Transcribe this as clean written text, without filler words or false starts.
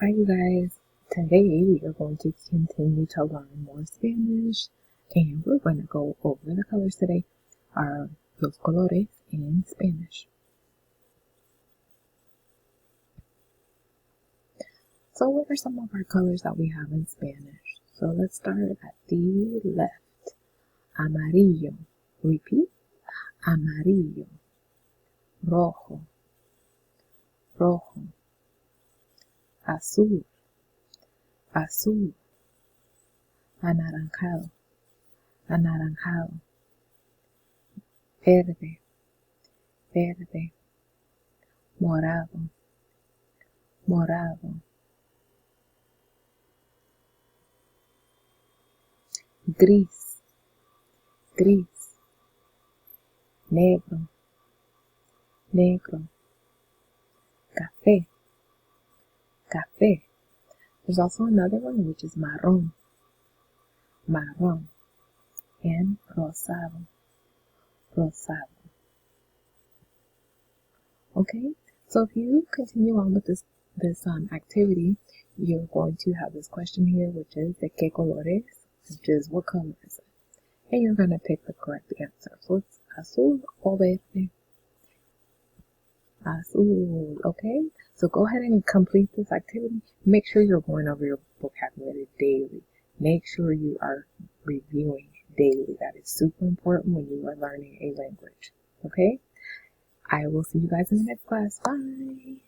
Hi, you guys. Today we are going to continue to learn more Spanish, and we're going to go over the colors today. Are los colores in Spanish. So, what are some of our colors that we have in Spanish? So, let's start at the left. Amarillo. Repeat. Amarillo. Rojo. Rojo. Azul. Azul. Anaranjado. Anaranjado. Verde. Verde. Morado. Morado. Gris. Gris. Negro. Negro. Café. Café. There's also another one which is marrón. Marrón. And rosado. Rosado. Okay, so if you continue on with this activity, you're going to have this question here, which is de qué colores, which is what color is it? And you're going to pick the correct answer. So it's azul o verde. Azul, okay? So go ahead and complete this activity. Make sure you're going over your vocabulary daily. Make sure you are reviewing daily. That is super important when you are learning a language, okay? I will see you guys in the next class. Bye!